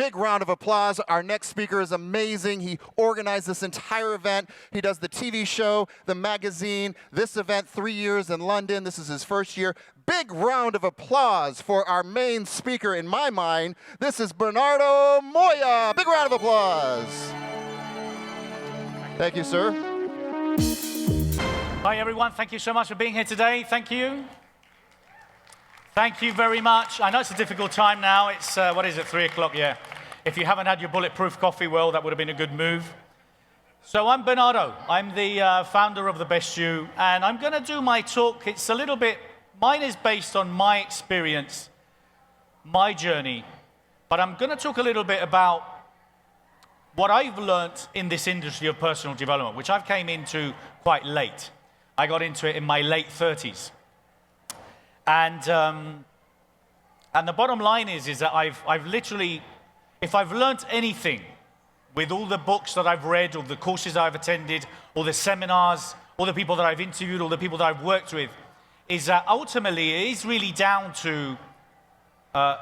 big round of applause. Our next speaker is amazing. He organized this entire event. He does the TV show, the magazine, this event, 3 years in London. This is his first year. Big round of applause for our main speaker in my mind. This is Bernardo Moya. Big round of applause. Thank you, sir. Hi, everyone. Thank you so much for being here today. Thank you. Thank you very much. I know it's a difficult time now. It's, what is it, 3 o'clock? Yeah. If you haven't had your bulletproof coffee, well, that would have been a good move. So I'm Bernardo. I'm the founder of The Best You, and I'm going to do my talk. It's a little bit, mine is based on my experience, my journey, but I'm going to talk a little bit about what I've learned in this industry of personal development, which I've came into quite late. I got into it in my late 30s. And the bottom line is that I've literally, if I've learned anything with all the books that I've read, or the courses I've attended, or the seminars, or the people that I've interviewed, or the people that I've worked with, is that ultimately it is really down to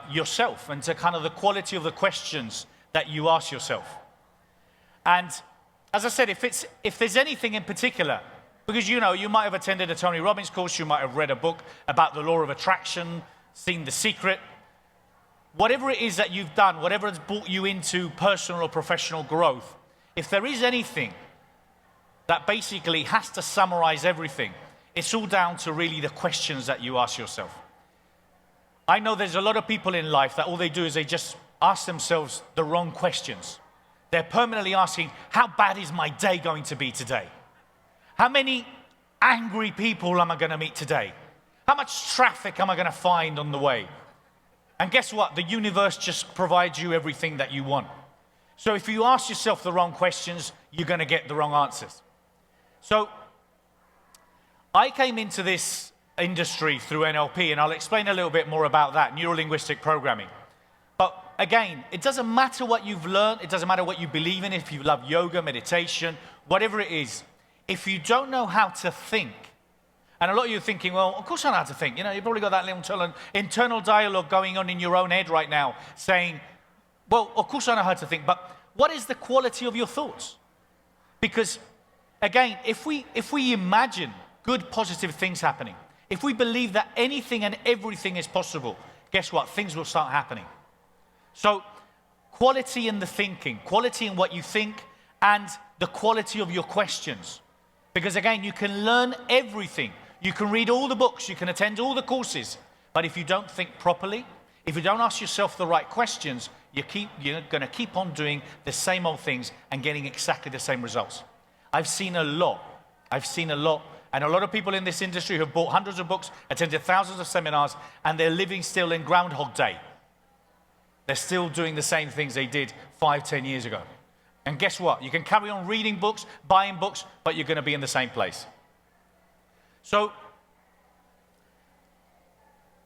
yourself and to kind of the quality of the questions that you ask yourself. And as I said, if there's anything in particular, because you know, you might have attended a Tony Robbins course, you might have read a book about the law of attraction, seen The Secret. Whatever it is that you've done, whatever has brought you into personal or professional growth, if there is anything that basically has to summarize everything, it's all down to really the questions that you ask yourself. I know there's a lot of people in life that all they do is they just ask themselves the wrong questions. They're permanently asking, how bad is my day going to be today? How many angry people am I going to meet today? How much traffic am I going to find on the way? And guess what? The universe just provides you everything that you want. So if you ask yourself the wrong questions, you're going to get the wrong answers. So I came into this industry through NLP, and I'll explain a little bit more about that, neuro-linguistic programming. But again, it doesn't matter what you've learned. It doesn't matter what you believe in. If you love yoga, meditation, whatever it is, if you don't know how to think, and a lot of you are thinking, well, of course I know how to think. You know, you've probably got that little internal dialogue going on in your own head right now saying, well, of course I know how to think, but what is the quality of your thoughts? Because, again, if we imagine good, positive things happening, if we believe that anything and everything is possible, guess what? Things will start happening. So, quality in the thinking, quality in what you think, and the quality of your questions. Because again, you can learn everything. You can read all the books, you can attend all the courses, but if you don't think properly, if you don't ask yourself the right questions, you're going to keep on doing the same old things and getting exactly the same results. I've seen a lot, and a lot of people in this industry who have bought hundreds of books, attended thousands of seminars, and they're living still in Groundhog Day. They're still doing the same things they did 5, 10 years ago. And guess what? You can carry on reading books, buying books, but you're going to be in the same place. So,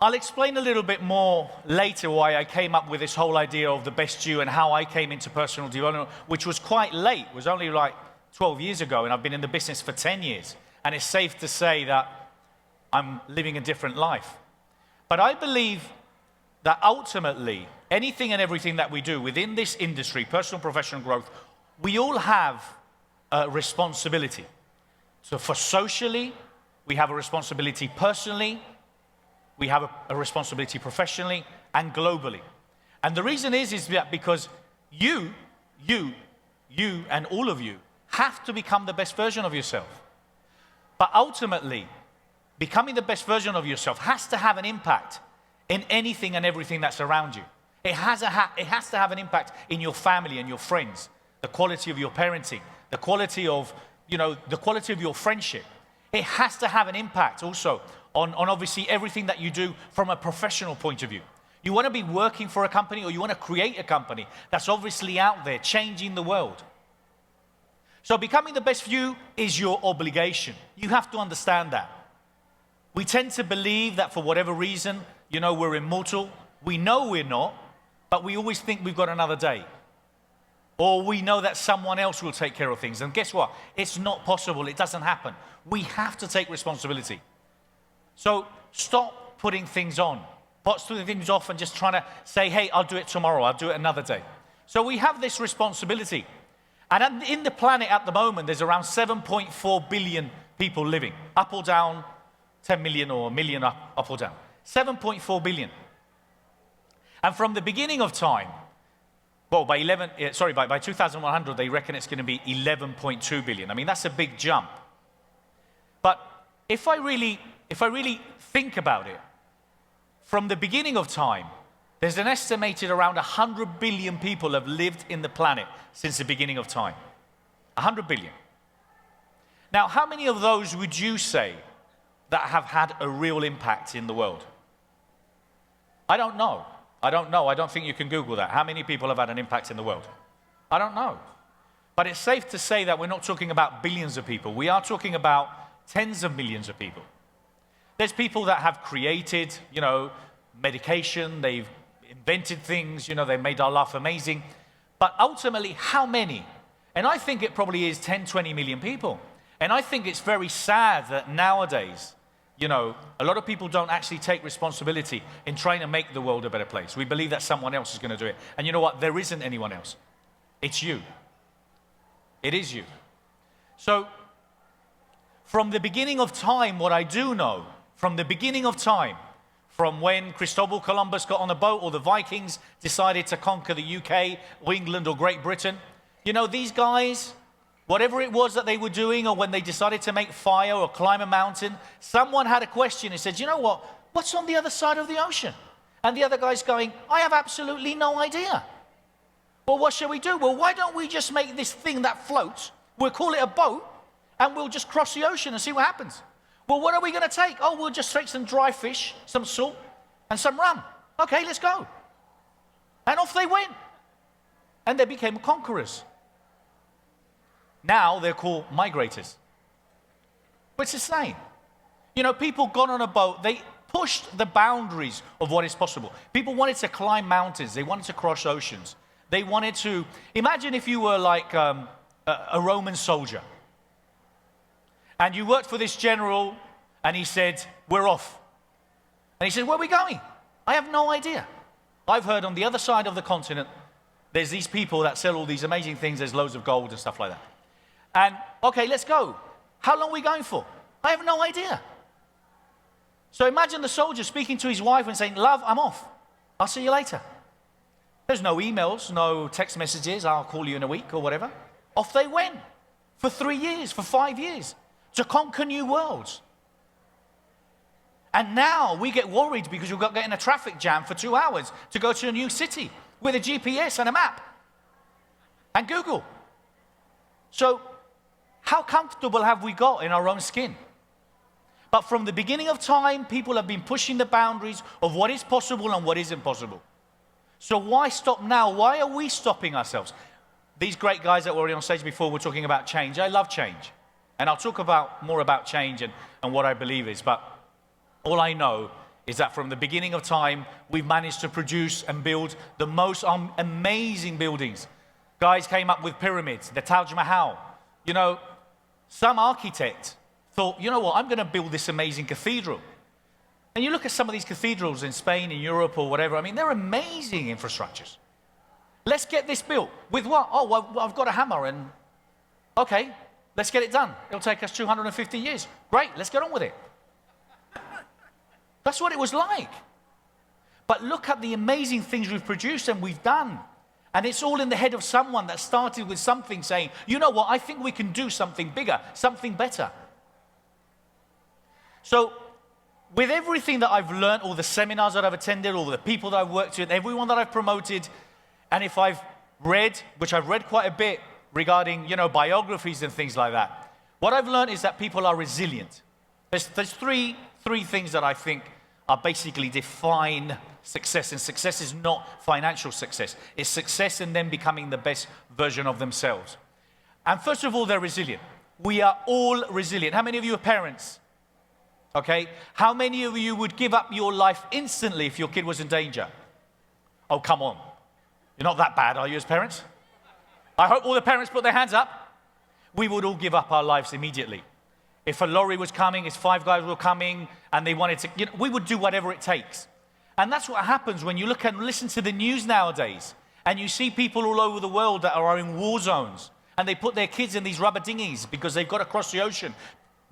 I'll explain a little bit more later why I came up with this whole idea of The Best You and how I came into personal development, which was quite late. It was only like 12 years ago, and I've been in the business for 10 years. And it's safe to say that I'm living a different life. But I believe that ultimately, anything and everything that we do within this industry, personal professional growth, we all have a responsibility. So for socially, we have a responsibility personally, we have a responsibility professionally, and globally. And the reason is that because you, and all of you have to become the best version of yourself. But ultimately, becoming the best version of yourself has to have an impact in anything and everything that's around you. It has to have an impact in your family and your friends, the quality of your parenting, the quality of, the quality of your friendship. It has to have an impact also on obviously everything that you do from a professional point of view. You want to be working for a company, or you want to create a company that's obviously out there changing the world. So becoming the best you is your obligation. You have to understand that. We tend to believe that for whatever reason, we're immortal. We know we're not, but we always think we've got another day. Or we know that someone else will take care of things. And guess what? It's not possible. It doesn't happen. We have to take responsibility. So stop putting things on. Stop putting things off and just trying to say, hey, I'll do it tomorrow. I'll do it another day. So we have this responsibility. And in the planet at the moment, there's around 7.4 billion people living, up or down, 10 million or a million up or down. 7.4 billion. And from the beginning of time, well, by 2100, they reckon it's going to be 11.2 billion. I mean, that's a big jump. But if I really think about it, from the beginning of time, there's an estimated around 100 billion people have lived in the planet since the beginning of time. 100 billion. Now, how many of those would you say that have had a real impact in the world? I don't know. I don't think you can Google that. How many people have had an impact in the world? I don't know. But it's safe to say that we're not talking about billions of people. We are talking about tens of millions of people. There's people that have created, medication, they've invented things, they've made our life amazing. But ultimately, how many? And I think it probably is 10, 20 million people. And I think it's very sad that nowadays, a lot of people don't actually take responsibility in trying to make the world a better place. We believe that someone else is going to do it. And you know what? There isn't anyone else. It's you. It is you. So, from the beginning of time, what I do know, from the beginning of time, from when Christopher Columbus got on a boat or the Vikings decided to conquer the UK or England or Great Britain, these guys, whatever it was that they were doing, or when they decided to make fire or climb a mountain, someone had a question and said, you know what? What's on the other side of the ocean? And the other guy's going, I have absolutely no idea. Well, what shall we do? Well, why don't we just make this thing that floats? We'll call it a boat, and we'll just cross the ocean and see what happens. Well, what are we going to take? Oh, we'll just take some dry fish, some salt, and some rum. Okay, let's go. And off they went. And they became conquerors. Now they're called migrators. But it's the same. People got on a boat, they pushed the boundaries of what is possible. People wanted to climb mountains, they wanted to cross oceans. They wanted to, imagine if you were like a Roman soldier. And you worked for this general, and he said, we're off. And he said, where are we going? I have no idea. I've heard on the other side of the continent, there's these people that sell all these amazing things, there's loads of gold and stuff like that. And, okay, let's go. How long are we going for? I have no idea. So imagine the soldier speaking to his wife and saying, love, I'm off. I'll see you later. There's no emails, no text messages, I'll call you in a week or whatever. Off they went for 3 years, for 5 years, to conquer new worlds. And now we get worried because we've got to get in a traffic jam for 2 hours to go to a new city with a GPS and a map and Google. So how comfortable have we got in our own skin? But from the beginning of time, people have been pushing the boundaries of what is possible and what isn't possible. So why stop now? Why are we stopping ourselves? These great guys that were on stage before were talking about change. I love change. And I'll talk more about change and what I believe is. But all I know is that from the beginning of time, we've managed to produce and build the most amazing buildings. Guys came up with pyramids, the Taj Mahal. Some architect thought, you know what, I'm going to build this amazing cathedral. And you look at some of these cathedrals in Spain, in Europe, or whatever, I mean, they're amazing infrastructures. Let's get this built. With what? Oh, well, I've got a hammer and, okay, let's get it done. It'll take us 250 years. Great, let's get on with it. That's what it was like. But look at the amazing things we've produced and we've done. And it's all in the head of someone that started with something saying, you know what, I think we can do something bigger, something better. So, with everything that I've learned, all the seminars that I've attended, all the people that I've worked with, everyone that I've promoted, and if I've read, which I've read quite a bit regarding, biographies and things like that, what I've learned is that people are resilient. There's three things that I think are basically define success, and success is not financial success. It's success in them becoming the best version of themselves. And first of all, they're resilient. We are all resilient. How many of you are parents? Okay? How many of you would give up your life instantly if your kid was in danger? Oh, come on. You're not that bad, are you, as parents? I hope all the parents put their hands up. We would all give up our lives immediately. If a lorry was coming, if 5 guys were coming, and they wanted to, we would do whatever it takes. And that's what happens when you look and listen to the news nowadays. And you see people all over the world that are in war zones, and they put their kids in these rubber dinghies because they've got to cross the ocean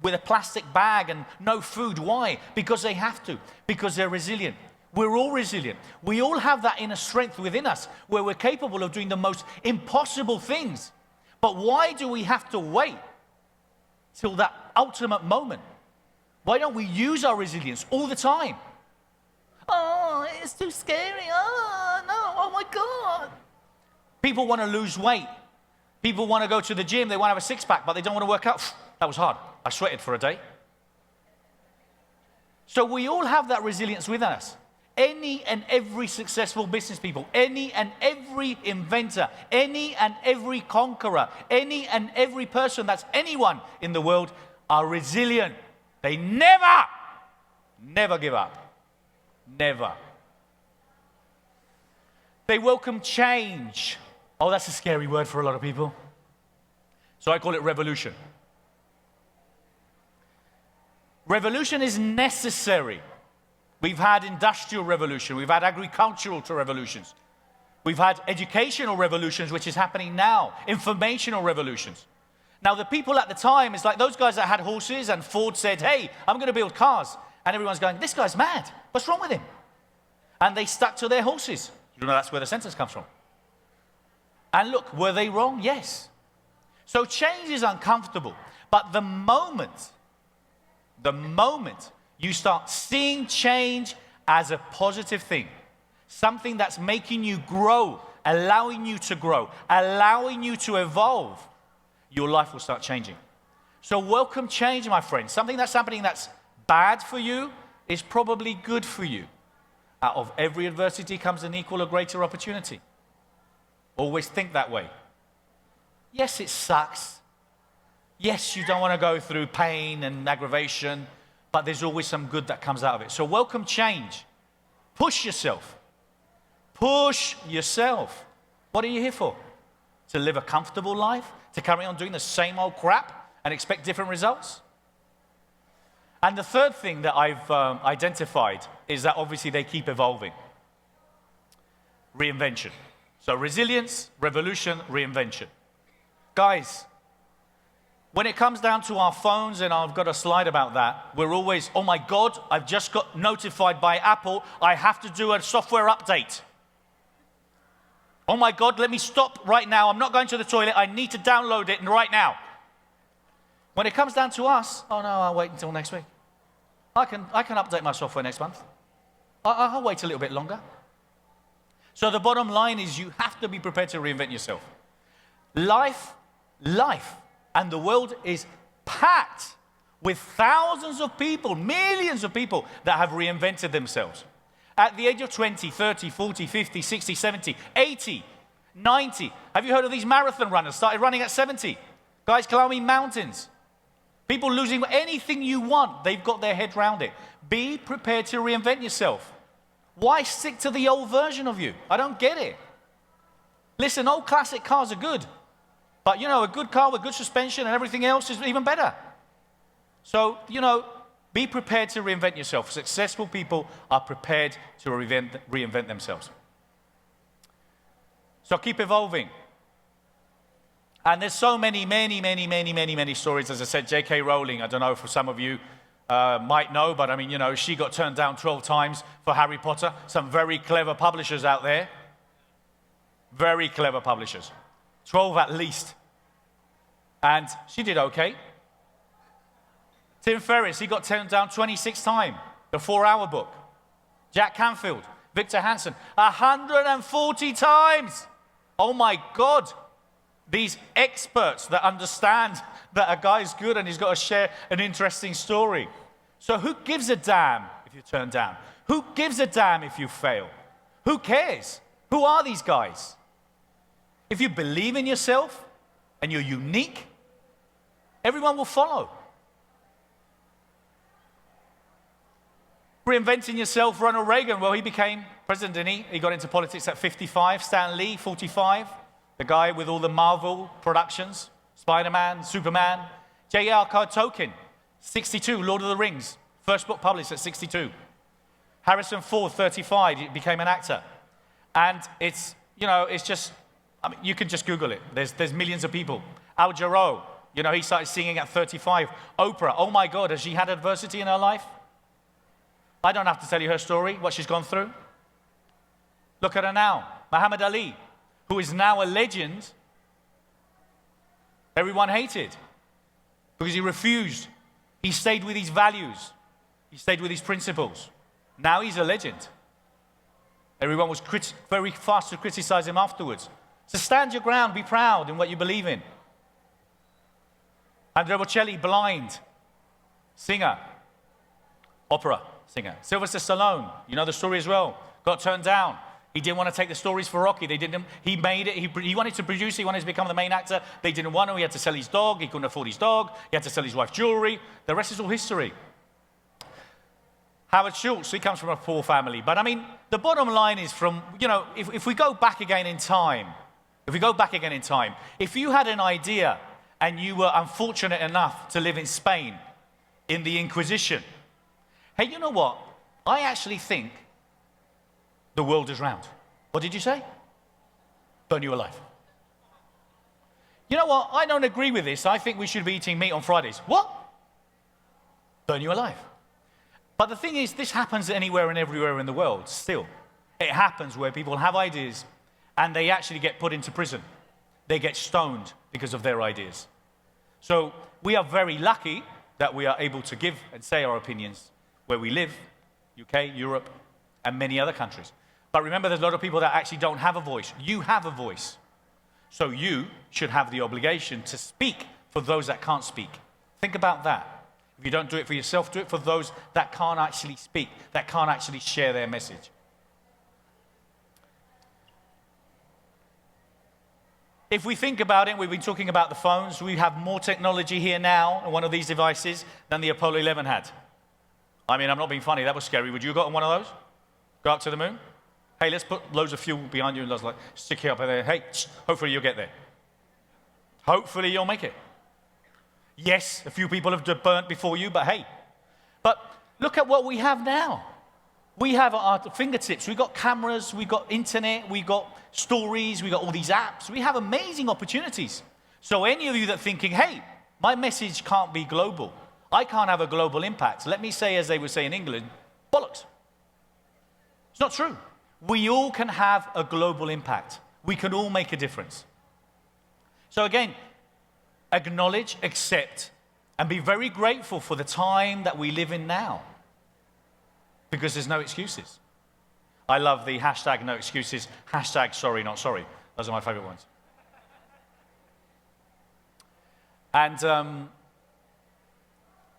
with a plastic bag and no food. Why? Because they have to, because they're resilient. We're all resilient. We all have that inner strength within us where we're capable of doing the most impossible things. But why do we have to wait till that ultimate moment? Why don't we use our resilience all the time? Oh, it's too scary. Oh, no. Oh, my God. People want to lose weight. People want to go to the gym. They want to have a six-pack, but they don't want to work out. That was hard. I sweated for a day. So we all have that resilience within us. Any and every successful business people, any and every inventor, any and every conqueror, any and every person that's anyone in the world are resilient. They never give up. Never. They welcome change. Oh, that's a scary word for a lot of people. So I call it revolution. Revolution is necessary. We've had industrial revolution. We've had agricultural revolutions. We've had educational revolutions, which is happening now. Informational revolutions. Now, the people at the time, it's like those guys that had horses and Ford said, hey, I'm going to build cars. And everyone's going, this guy's mad. What's wrong with him? And they stuck to their horses. You know, that's where the sentence comes from. And look, were they wrong? Yes. So change is uncomfortable. But the moment you start seeing change as a positive thing, something that's making you grow, allowing you to grow, allowing you to evolve, your life will start changing. So welcome change, my friends. Something that's happening that's bad for you is probably good for you. Out of every adversity comes an equal or greater opportunity. Always think that way. Yes, it sucks. Yes, you don't want to go through pain and aggravation, but there's always some good that comes out of it. So welcome change. Push yourself. Push yourself. What are you here for? To live a comfortable life? To carry on doing the same old crap and expect different results? And the third thing that I've identified is that obviously they keep evolving. Reinvention. So resilience, revolution, reinvention. Guys, when it comes down to our phones, and I've got a slide about that, we're always, oh my God, I've just got notified by Apple, I have to do a software update. Oh my God, let me stop right now. I'm not going to the toilet. I need to download it right now. When it comes down to us, oh no, I'll wait until next week. I can update my software next month. I'll wait a little bit longer. So the bottom line is you have to be prepared to reinvent yourself. Life, and the world is packed with thousands of people, millions of people that have reinvented themselves. At the age of 20, 30, 40, 50, 60, 70, 80, 90. Have you heard of these marathon runners? Started running at 70. Guys climbing mountains. People losing anything you want. They've got their head around it. Be prepared to reinvent yourself. Why stick to the old version of you? I don't get it. Listen, old classic cars are good. But, you know, a good car with good suspension and everything else is even better. So, you know, be prepared to reinvent yourself. Successful people are prepared to reinvent themselves. So keep evolving. And there's so many stories. As I said, J.K. Rowling, I don't know if some of you might know, but I mean, you know, she got turned down 12 times for Harry Potter. Some very clever publishers out there. Very clever publishers. 12 at least. And she did okay. Tim Ferriss, he got turned down 26 times. The 4-Hour Book. Jack Canfield, Victor Hansen, 140 times. Oh my God. These experts that understand that a guy's good and he's got to share an interesting story. So who gives a damn if you turn down? Who gives a damn if you fail? Who cares? Who are these guys? If you believe in yourself and you're unique, everyone will follow. Reinventing yourself, Ronald Reagan, well, he became president, didn't he? He got into politics at 55. Stan Lee, 45. The guy with all the Marvel productions, Spider-Man, Superman. J.R.R. Tolkien, 62, Lord of the Rings. First book published at 62. Harrison Ford, 35, he became an actor. And it's you know, it's just, I mean, you can just Google it. There's millions of people. Al Jarreau, you know, he started singing at 35. Oprah, oh my God, has she had adversity in her life? I don't have to tell you her story, what she's gone through. Look at her now. Muhammad Ali, who is now a legend, everyone hated because he refused. He stayed with his values. He stayed with his principles. Now he's a legend. Everyone was very fast to criticize him afterwards. So stand your ground, be proud in what you believe in. Andrea Bocelli, blind, singer, opera singer. Sylvester Stallone, you know the story as well, got turned down. He didn't want to take the stories for Rocky. He made it. He wanted to produce. He wanted to become the main actor. They didn't want to. He had to sell his dog. He couldn't afford his dog. He had to sell his wife's jewelry. The rest is all history. Howard Schultz, he comes from a poor family. But I mean, the bottom line is from, you know, if we go back again in time, if you had an idea and you were unfortunate enough to live in Spain in the Inquisition, hey, you know what? I actually think the world is round. What did you say? Burn you alive. You know what? I don't agree with this. I think we should be eating meat on Fridays. What? Burn you alive. But the thing is, this happens anywhere and everywhere in the world still. It happens where people have ideas and they actually get put into prison. They get stoned because of their ideas. So we are very lucky that we are able to give and say our opinions where we live, UK, Europe, and many other countries. But remember, there's a lot of people that actually don't have a voice. You have a voice. So you should have the obligation to speak for those that can't speak. Think about that. If you don't do it for yourself, do it for those that can't actually speak, that can't actually share their message. If we think about it, we've been talking about the phones. We have more technology here now on one of these devices than the Apollo 11 had. I mean, I'm not being funny. That was scary. Would you have gotten one of those? Go up to the moon? Hey, let's put loads of fuel behind you and let's like stick it up there. Hey, hopefully you'll get there. Hopefully you'll make it. Yes, a few people have burnt before you, but hey. But look at what we have now. We have at our fingertips. We've got cameras, we've got internet, we've got stories, we've got all these apps. We have amazing opportunities. So any of you that are thinking, hey, my message can't be global. I can't have a global impact. Let me say, as they would say in England, bollocks. It's not true. We all can have a global impact. We can all make a difference. So again, acknowledge, accept, and be very grateful for the time that we live in now. Because there's no excuses. I love the hashtag no excuses, hashtag sorry not sorry. Those are my favorite ones. And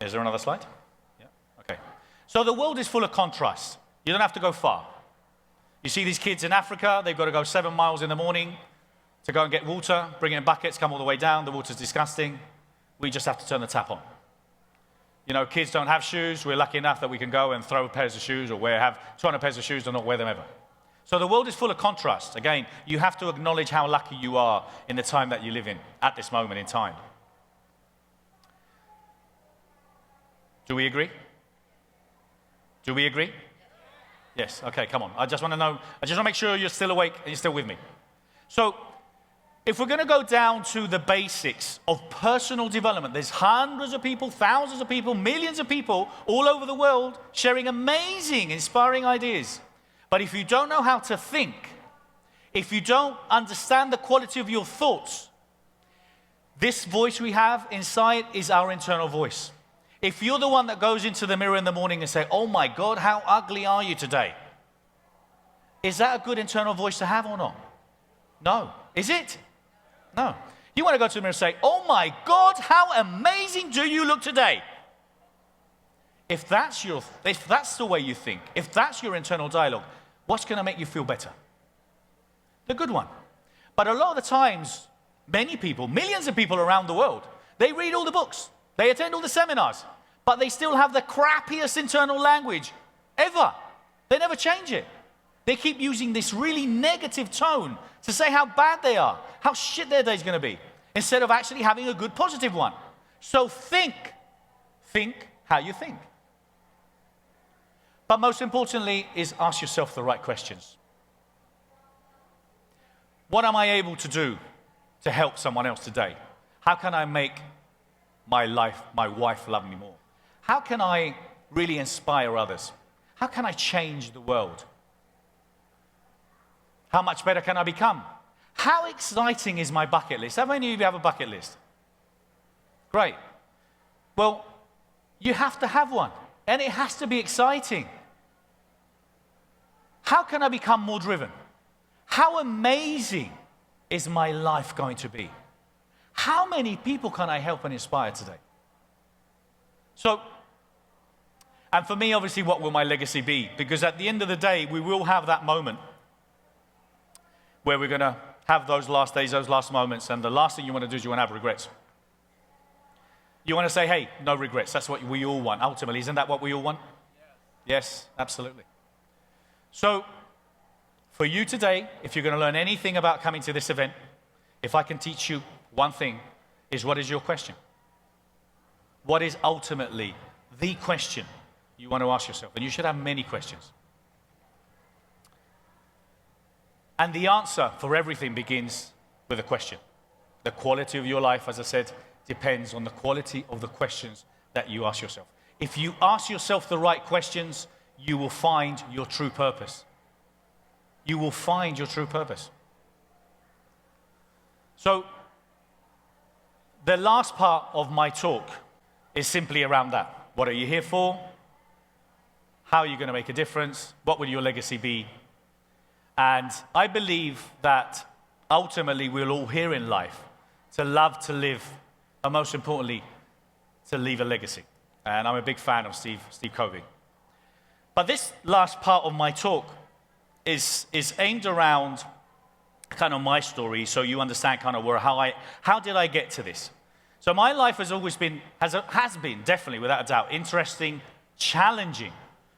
is there another slide? Yeah, okay. So the world is full of contrast. You don't have to go far. You see these kids in Africa, they've got to go 7 miles in the morning to go and get water, bring it in buckets, come all the way down. The water's disgusting. We just have to turn the tap on. You know, kids don't have shoes. We're lucky enough that we can go and throw pairs of shoes or have 200 pairs of shoes and not wear them ever. So the world is full of contrast. Again, you have to acknowledge how lucky you are in the time that you live in at this moment in time. Do we agree? Do we agree? Yes, okay, come on. I just want to make sure you're still awake and you're still with me. So, if we're going to go down to the basics of personal development, there's hundreds of people, thousands of people, millions of people all over the world sharing amazing, inspiring ideas. But if you don't know how to think, if you don't understand the quality of your thoughts, this voice we have inside is our internal voice. If you're the one that goes into the mirror in the morning and say, oh my God, how ugly are you today? Is that a good internal voice to have or not? No. Is it? No. You want to go to the mirror and say, oh my God, how amazing do you look today? If that's the way you think, if that's your internal dialogue, what's going to make you feel better? The good one. But a lot of the times, many people, millions of people around the world, they read all the books. They attend all the seminars, but they still have the crappiest internal language ever. They never change it. They keep using this really negative tone to say how bad they are, how shit their day's going to be, instead of actually having a good positive one. So think how you think. But most importantly is ask yourself the right questions. What am I able to do to help someone else today? How can I make my wife love me more? How can I really inspire others? How can I change the world? How much better can I become? How exciting is my bucket list? How many of you have a bucket list? Great. Well, you have to have one, and it has to be exciting. How can I become more driven? How amazing is my life going to be? How many people can I help and inspire today? So, and for me, obviously, what will my legacy be? Because at the end of the day, we will have that moment where we're going to have those last days, those last moments, and the last thing you want to do is you want to have regrets. You want to say, hey, no regrets. That's what we all want. Ultimately, isn't that what we all want? Yes, absolutely. So, for you today, if you're going to learn anything about coming to this event, if I can teach you one thing, is what is your question? What is ultimately the question you want to ask yourself? And you should have many questions. And the answer for everything begins with a question. The quality of your life, as I said, depends on the quality of the questions that you ask yourself. If you ask yourself the right questions, you will find your true purpose. You will find your true purpose. So, the last part of my talk is simply around that. What are you here for? How are you going to make a difference? What will your legacy be? And I believe that ultimately we're all here in life to love, to live, and most importantly, to leave a legacy. And I'm a big fan of Steve Covey. But this last part of my talk is aimed around kind of my story, so you understand kind of how did I get to this? So my life has always been, has been definitely, without a doubt, interesting, challenging,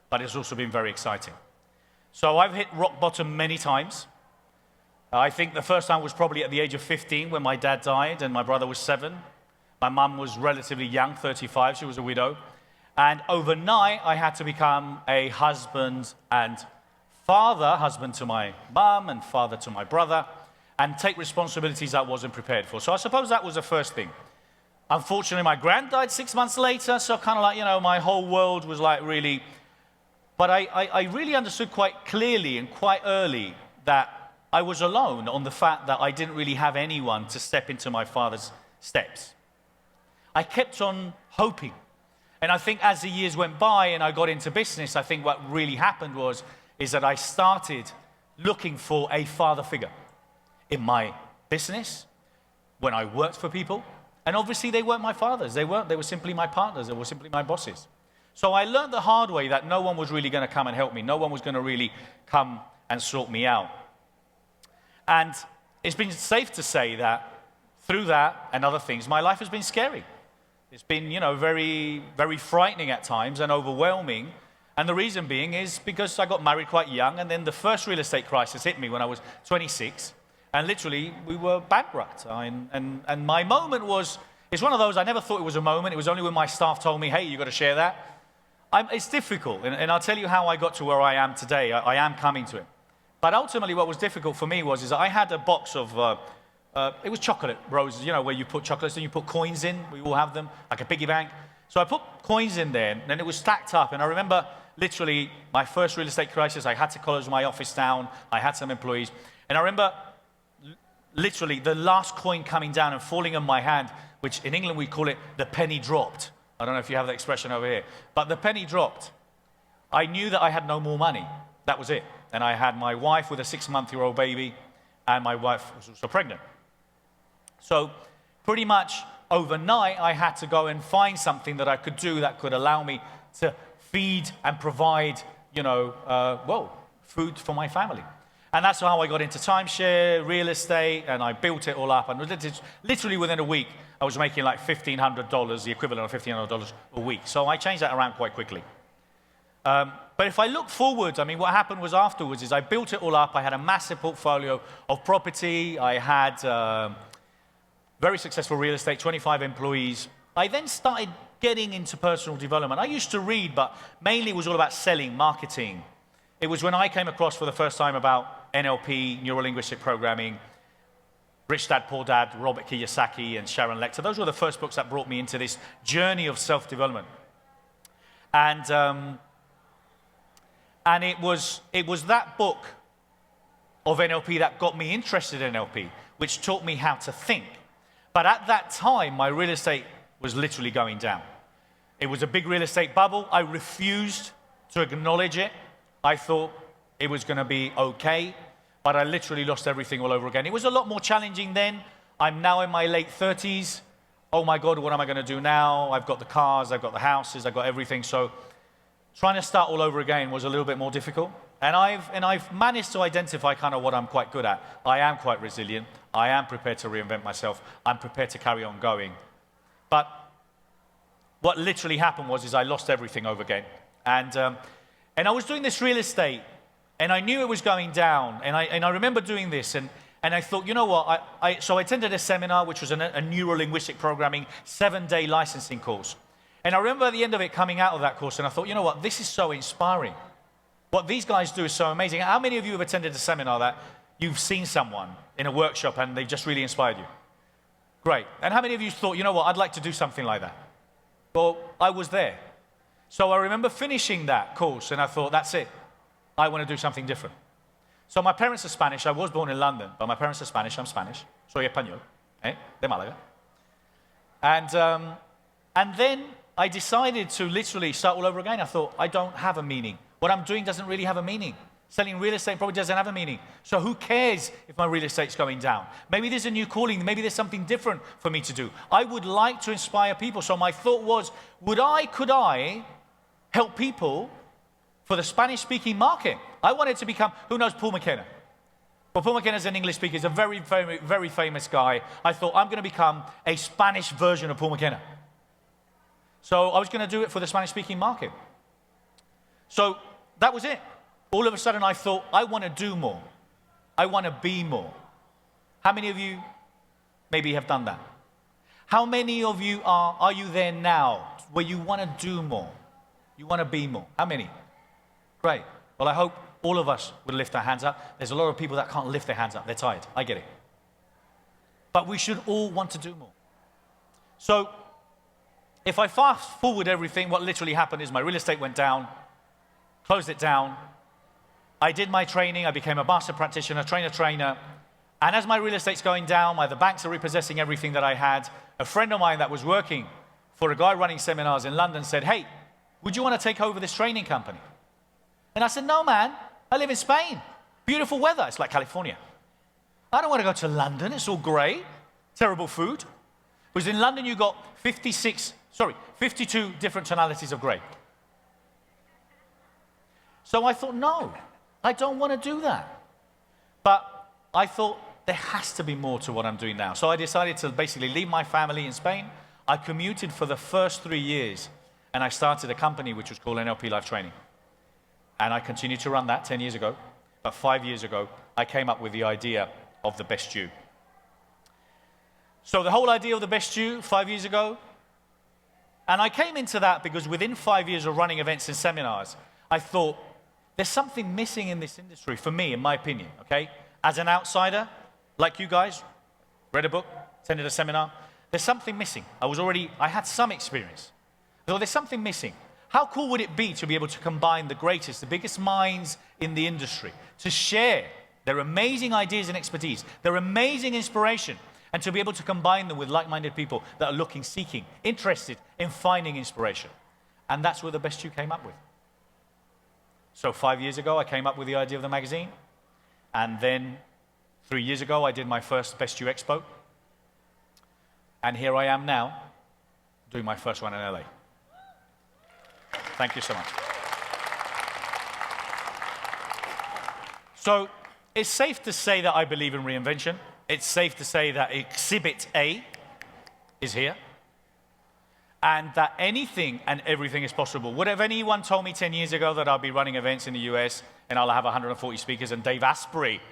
but it's also been very exciting. So I've hit rock bottom many times. I think the first time was probably at the age of 15 when my dad died and my brother was 7. My mum was relatively young, 35, she was a widow. And overnight, I had to become a husband and father, husband to my mum and father to my brother, and take responsibilities I wasn't prepared for. So I suppose that was the first thing. Unfortunately, my grand died 6 months later, so kind of like, my whole world was like really... But I really understood quite clearly and quite early that I was alone on the fact that I didn't really have anyone to step into my father's steps. I kept on hoping. And I think as the years went by and I got into business, I think what really happened is that I started looking for a father figure in my business, when I worked for people. And obviously they weren't my fathers. They were simply my partners. They were simply my bosses. So I learned the hard way that no one was really going to come and help me. No one was going to really come and sort me out. And it's been safe to say that through that and other things, my life has been scary. It's been, very, very frightening at times and overwhelming. And the reason being is because I got married quite young, and then the first real estate crisis hit me when I was 26. And literally, we were bankrupt. And my moment it's one of those, I never thought it was a moment. It was only when my staff told me, hey, you've got to share that. It's difficult, and I'll tell you how I got to where I am today. I am coming to it. But ultimately, what was difficult for me is I had a box of, it was chocolate roses, where you put chocolates and you put coins in. We all have them, like a piggy bank. So I put coins in there, and then it was stacked up. And I remember literally my first real estate crisis, I had to close my office down. I had some employees. And I remember literally the last coin coming down and falling in my hand, which in England we call it the penny dropped. I don't know if you have that expression over here. But the penny dropped. I knew that I had no more money. That was it. And I had my wife with a 6-month-old baby, and my wife was also pregnant. So pretty much overnight, I had to go and find something that I could do that could allow me to feed and provide, food for my family. And that's how I got into timeshare, real estate, and I built it all up. And literally within a week, I was making like $1,500, the equivalent of $1,500 a week. So I changed that around quite quickly. But if I look forward, what happened was afterwards is I built it all up. I had a massive portfolio of property. I had very successful real estate, 25 employees. I then started getting into personal development. I used to read, but mainly it was all about selling, marketing. It was when I came across for the first time about NLP, neuro-linguistic programming, Rich Dad, Poor Dad, Robert Kiyosaki, and Sharon Lecter. Those were the first books that brought me into this journey of self-development. And it was that book of NLP that got me interested in NLP, which taught me how to think. But at that time, my real estate was literally going down. It was a big real estate bubble. I refused to acknowledge it. I thought it was going to be okay, but I literally lost everything all over again. It was a lot more challenging then. I'm now in my late 30s. Oh my God, what am I going to do now? I've got the cars, I've got the houses, I've got everything. So trying to start all over again was a little bit more difficult. And I've managed to identify kind of what I'm quite good at. I am quite resilient. I am prepared to reinvent myself. I'm prepared to carry on going. But what literally happened was I lost everything over again. And I was doing this real estate, and I knew it was going down. And I remember doing this, and I thought, you know what? So I attended a seminar, which was a neuro-linguistic programming 7-day licensing course. And I remember at the end of it coming out of that course, and I thought, you know what? This is so inspiring. What these guys do is so amazing. How many of you have attended a seminar that you've seen someone in a workshop and they've just really inspired you? Great. And how many of you thought, you know what, I'd like to do something like that? Well, I was there. So I remember finishing that course and I thought, that's it. I want to do something different. So my parents are Spanish. I was born in London, but my parents are Spanish. I'm Spanish. Soy español. De Málaga. And then I decided to literally start all over again. I thought, I don't have a meaning. What I'm doing doesn't really have a meaning. Selling real estate probably doesn't have a meaning. So who cares if my real estate's going down? Maybe there's a new calling. Maybe there's something different for me to do. I would like to inspire people. So my thought was, could I help people for the Spanish-speaking market? I wanted to become, who knows Paul McKenna? Well, Paul McKenna is an English speaker. He's a very, very, very famous guy. I thought, I'm going to become a Spanish version of Paul McKenna. So I was going to do it for the Spanish-speaking market. So that was it. All of a sudden, I thought, I want to do more. I want to be more. How many of you maybe have done that? How many of you are you there now where you want to do more? You want to be more? How many? Great. Well, I hope all of us would lift our hands up. There's a lot of people that can't lift their hands up. They're tired. I get it. But we should all want to do more. So if I fast forward everything, what literally happened is my real estate went down, closed it down. I did my training. I became a master practitioner, trainer. And as my real estate's going down, the banks are repossessing everything that I had. A friend of mine that was working for a guy running seminars in London said, hey, would you want to take over this training company? And I said, no, man. I live in Spain. Beautiful weather. It's like California. I don't want to go to London. It's all grey. Terrible food. Because in London, you got 52 different tonalities of grey. So I thought, no, I don't want to do that. But I thought there has to be more to what I'm doing now. So I decided to basically leave my family in Spain. I commuted for the first 3 years, and I started a company which was called NLP Life Training. And I continued to run that 10 years ago. But 5 years ago, I came up with the idea of the best you. So the whole idea of the best you 5 years ago, and I came into that because within 5 years of running events and seminars, I thought, there's something missing in this industry, for me, in my opinion, okay? As an outsider, like you guys, read a book, attended a seminar, there's something missing. I had some experience. So there's something missing. How cool would it be to be able to combine the greatest, the biggest minds in the industry, to share their amazing ideas and expertise, their amazing inspiration, and to be able to combine them with like-minded people that are looking, seeking, interested in finding inspiration. And that's where the best you came up with. So 5 years ago, I came up with the idea of the magazine. And then 3 years ago, I did my first Best You Expo. And here I am now, doing my first one in LA. Thank you so much. So it's safe to say that I believe in reinvention. It's safe to say that Exhibit A is here. And that anything and everything is possible. Would have anyone told me 10 years ago that I'll be running events in the US and I'll have 140 speakers and Dave Asprey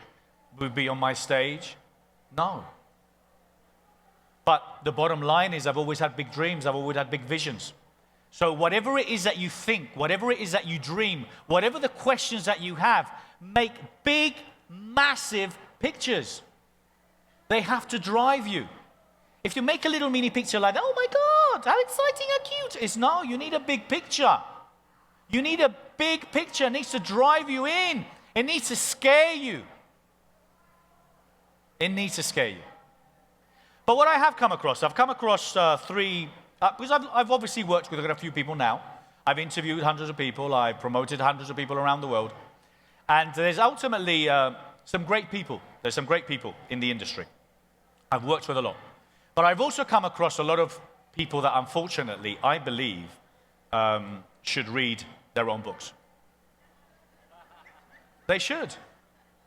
would be on my stage? No. But the bottom line is I've always had big dreams. I've always had big visions. So whatever it is that you think, whatever it is that you dream, whatever the questions that you have, make big, massive pictures. They have to drive you. If you make a little mini picture like that, oh my God, how exciting, how cute. It's no, you need a big picture. You need a big picture. It needs to drive you in. It needs to scare you. It needs to scare you. But what I have come across, I've come across three, because I've obviously worked with a few people now. I've interviewed hundreds of people. I've promoted hundreds of people around the world. And there's ultimately some great people. There's some great people in the industry. I've worked with a lot. But I've also come across a lot of people that unfortunately, I believe, should read their own books. They should,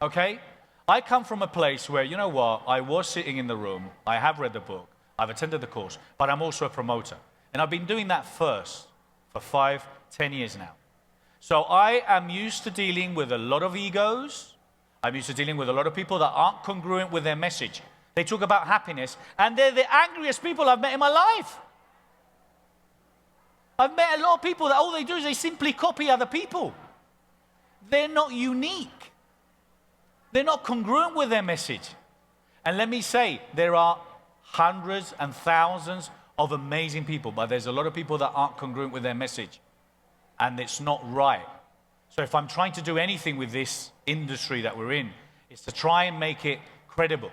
okay? I come from a place where, you know what, I was sitting in the room, I have read the book, I've attended the course, but I'm also a promoter. And I've been doing that first for 5, 10 years now. So I am used to dealing with a lot of egos. I'm used to dealing with a lot of people that aren't congruent with their message. They talk about happiness, and they're the angriest people I've met in my life. I've met a lot of people that all they do is they simply copy other people. They're not unique. They're not congruent with their message. And let me say, there are hundreds and thousands of amazing people, but there's a lot of people that aren't congruent with their message. And it's not right. So if I'm trying to do anything with this industry that we're in, it's to try and make it credible.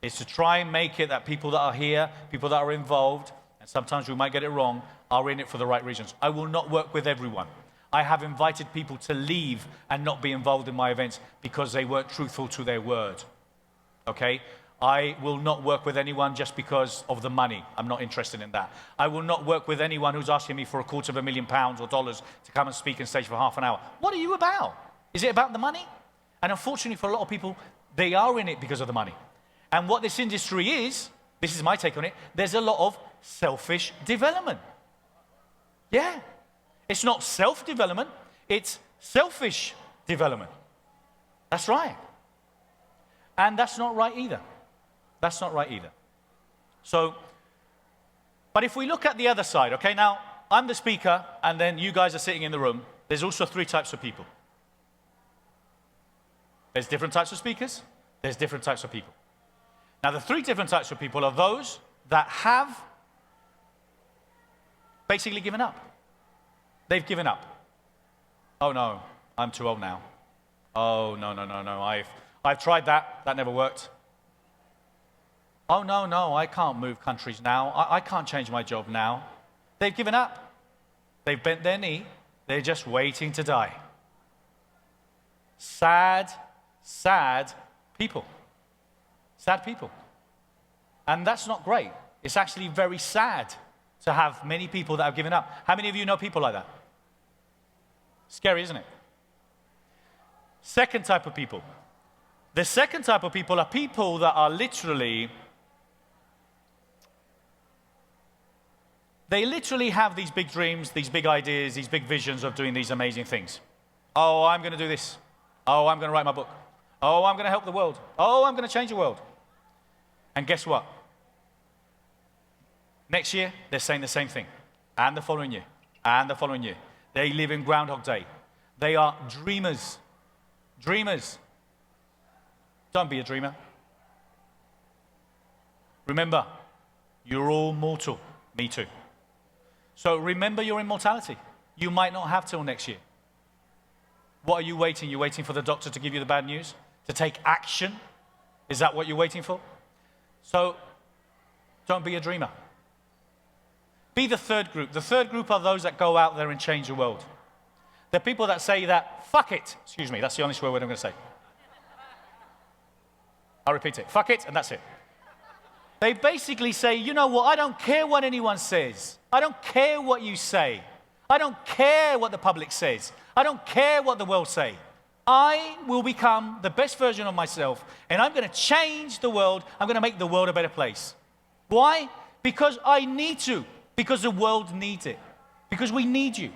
It's to try and make it that people that are here, people that are involved, and sometimes we might get it wrong, are in it for the right reasons. I will not work with everyone. I have invited people to leave and not be involved in my events because they weren't truthful to their word. Okay? I will not work with anyone just because of the money. I'm not interested in that. I will not work with anyone who's asking me for £250,000 or dollars to come and speak on stage for half an hour. What are you about? Is it about the money? And unfortunately for a lot of people, they are in it because of the money. And what this industry is, this is my take on it, there's a lot of selfish development. Yeah. It's not self-development, it's selfish development. That's right. And that's not right either. That's not right either. So, but if we look at the other side, okay, now I'm the speaker and then you guys are sitting in the room. There's also 3 types of people. There's different types of speakers. There's different types of people. Now the 3 different types of people are those that have basically given up. They've given up. Oh no, I'm too old now. Oh no, I've tried that. That never worked. Oh no, I can't move countries now. I can't change my job now. They've given up. They've bent their knee. They're just waiting to die. Sad, sad people. Sad people. And that's not great. It's actually very sad to have many people that have given up. How many of you know people like that? Scary, isn't it? Second type of people. The second type of people are people that are literally, they literally have these big dreams, these big ideas, these big visions of doing these amazing things. Oh, I'm going to do this. Oh, I'm going to write my book. Oh, I'm going to help the world. Oh, I'm going to change the world. And guess what? Next year, they're saying the same thing. And the following year. And the following year. They live in Groundhog Day. They are dreamers. Dreamers. Don't be a dreamer. Remember, you're all mortal. Me too. So remember your immortality. You might not have till next year. What are you waiting? You're waiting for the doctor to give you the bad news? To take action? Is that what you're waiting for? So, don't be a dreamer. Be the third group. The third group are those that go out there and change the world. They're people that say that, fuck it. Excuse me, that's the only swear word I'm going to say. I'll repeat it. Fuck it, and that's it. They basically say, you know what, I don't care what anyone says. I don't care what you say. I don't care what the public says. I don't care what the world say. I will become the best version of myself, and I'm going to change the world. I'm going to make the world a better place. Why? Because I need to. Because the world needs it. Because we need you.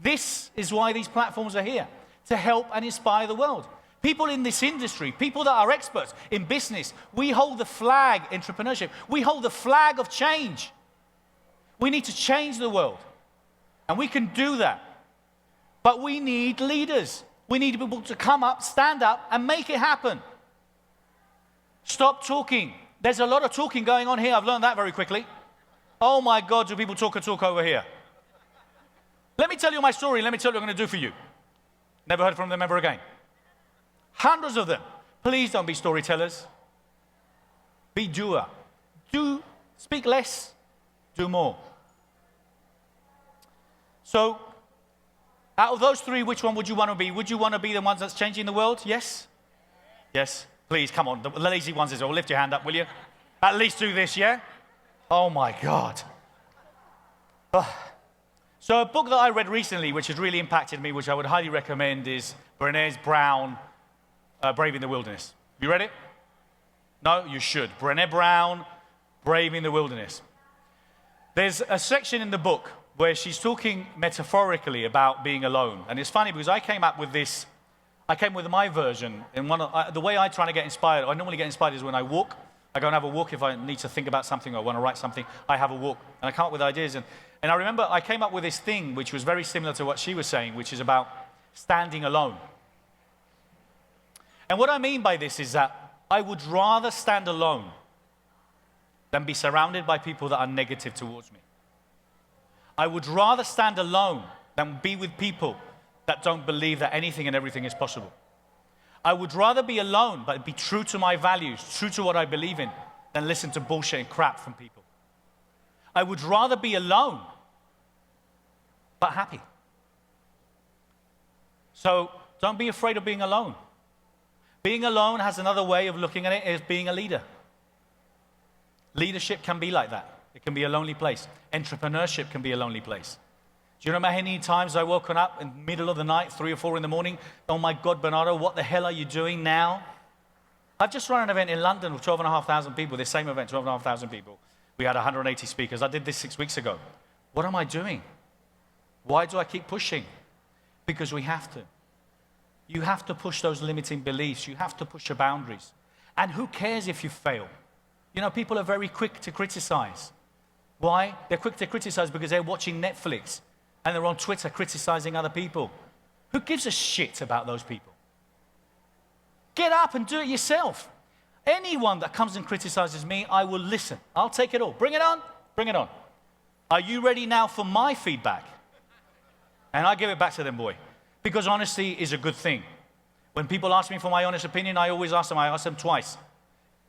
This is why these platforms are here, to help and inspire the world. People in this industry, people that are experts in business, we hold the flag, entrepreneurship. We hold the flag of change. We need to change the world. And we can do that. But we need leaders. We need people to come up, stand up, and make it happen. Stop talking. There's a lot of talking going on here. I've learned that very quickly. Oh my God, do people talk over here? Let me tell you my story. Let me tell you what I'm going to do for you. Never heard from them ever again. Hundreds of them. Please don't be storytellers. Be doer. Speak less, do more. So, out of those three, which one would you want to be? Would you want to be the ones that's changing the world? Yes? Yes. Please, come on. The lazy ones as well. Lift your hand up, will you? At least do this, yeah? Oh my God. So a book that I read recently, which has really impacted me, which I would highly recommend, is Brené Brown, Braving the Wilderness. You read it? No, you should. Brené Brown, Braving the Wilderness. There's a section in the book where she's talking metaphorically about being alone. And it's funny because I came with my version. And the way I try to get inspired, I normally get inspired is when I walk. I go and have a walk if I need to think about something or want to write something. I have a walk and I come up with ideas. And I remember I came up with this thing which was very similar to what she was saying, which is about standing alone. And what I mean by this is that I would rather stand alone than be surrounded by people that are negative towards me. I would rather stand alone than be with people that don't believe that anything and everything is possible. I would rather be alone, but be true to my values, true to what I believe in, than listen to bullshit and crap from people. I would rather be alone, but happy. So don't be afraid of being alone. Being alone has another way of looking at it, is being a leader. Leadership can be like that. It can be a lonely place. Entrepreneurship can be a lonely place. Do you know how many times I woken up in the middle of the night, 3 or 4 in the morning? Oh my God, Bernardo, what the hell are you doing now? I've just run an event in London with 12,500 people, this same event, 12,500 people. We had 180 speakers. I did this 6 weeks ago. What am I doing? Why do I keep pushing? Because we have to. You have to push those limiting beliefs. You have to push your boundaries. And who cares if you fail? You know, people are very quick to criticize. Why? They're quick to criticize because they're watching Netflix and they're on Twitter criticizing other people. Who gives a shit about those people? Get up and do it yourself. Anyone that comes and criticizes me, I will listen. I'll take it all. Bring it on. Bring it on. Are you ready now for my feedback? And I give it back to them, boy. Because honesty is a good thing. When people ask me for my honest opinion, I always ask them, I ask them twice.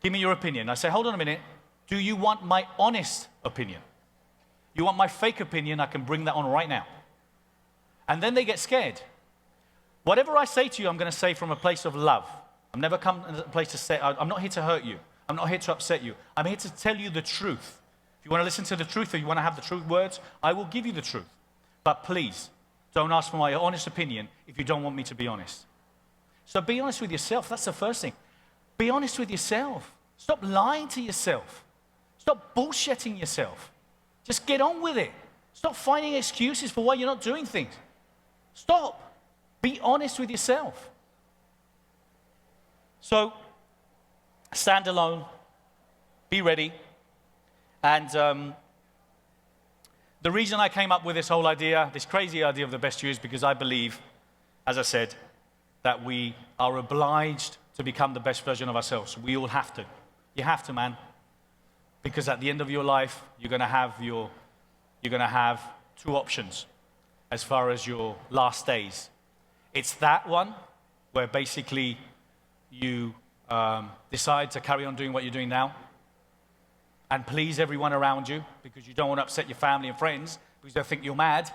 Give me your opinion. I say, hold on a minute. Do you want my honest opinion? You want my fake opinion? I can bring that on right now. And then they get scared. Whatever I say to you, I'm going to say from a place of love. I'm never come to a place to say, I'm not here to hurt you. I'm not here to upset you. I'm here to tell you the truth. If you want to listen to the truth or you want to have the truth words, I will give you the truth. But please, don't ask for my honest opinion if you don't want me to be honest. So be honest with yourself. That's the first thing. Be honest with yourself. Stop lying to yourself. Stop bullshitting yourself. Just get on with it. Stop finding excuses for why you're not doing things. Stop. Be honest with yourself. So, stand alone. Be ready. And the reason I came up with this whole idea, this crazy idea of the best you, is because I believe, as I said, that we are obliged to become the best version of ourselves. We all have to. You have to, man. Because at the end of your life, you're going to have 2 options as far as your last days. It's that one where basically you decide to carry on doing what you're doing now and please everyone around you because you don't want to upset your family and friends because they think you're mad.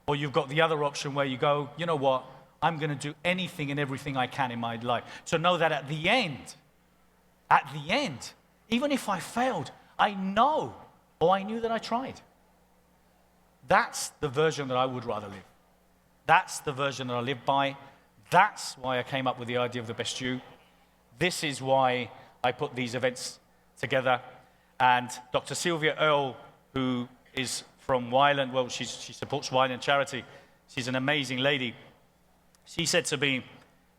Or you've got the other option where you go, you know what, I'm going to do anything and everything I can in my life to know that at the end, even if I failed, I know, or I knew that I tried. That's the version that I would rather live. That's the version that I live by. That's why I came up with the idea of the best you. This is why I put these events together. And Dr. Sylvia Earle, who is from Wyland, well, she supports Wyland Charity. She's an amazing lady. She said to me,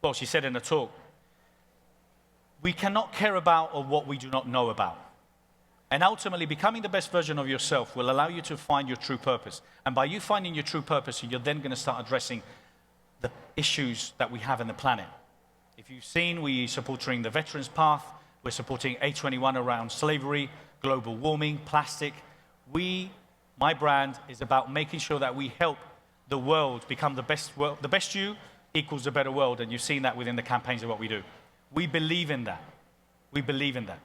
well, she said in a talk, we cannot care about or what we do not know about. And ultimately, becoming the best version of yourself will allow you to find your true purpose. And by you finding your true purpose, you're then going to start addressing the issues that we have in the planet. If you've seen, we're supporting the Veterans Path. We're supporting A21 around slavery, global warming, plastic. My brand is about making sure that we help the world become the best world. The best you equals a better world, and you've seen that within the campaigns of what we do. We believe in that. We believe in that.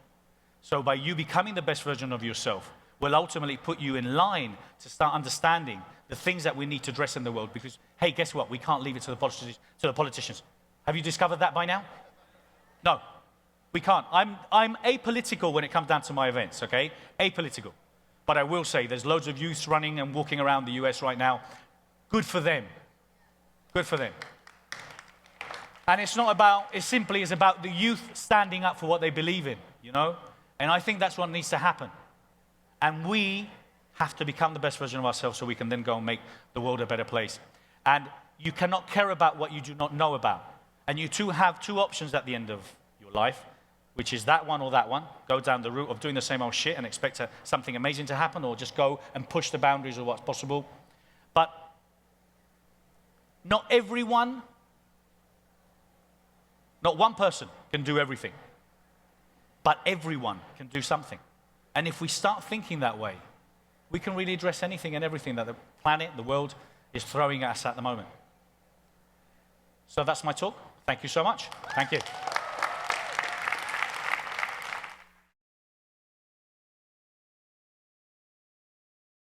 So by you becoming the best version of yourself, will ultimately put you in line to start understanding the things that we need to address in the world. Because, hey, guess what? We can't leave it to the politicians. Have you discovered that by now? No, we can't. I'm apolitical when it comes down to my events, okay? Apolitical. But I will say there's loads of youths running and walking around the US right now. Good for them. Good for them. And it's not about, it simply is about the youth standing up for what they believe in, you know? And I think that's what needs to happen. And we have to become the best version of ourselves so we can then go and make the world a better place. And you cannot care about what you do not know about. And you have two options at the end of your life, which is that one or that one. Go down the route of doing the same old shit and expect something amazing to happen, or just go and push the boundaries of what's possible. But not everyone, not one person can do everything. But everyone can do something. And if we start thinking that way, we can really address anything and everything that the planet, the world, is throwing at us at the moment. So that's my talk. Thank you so much. Thank you.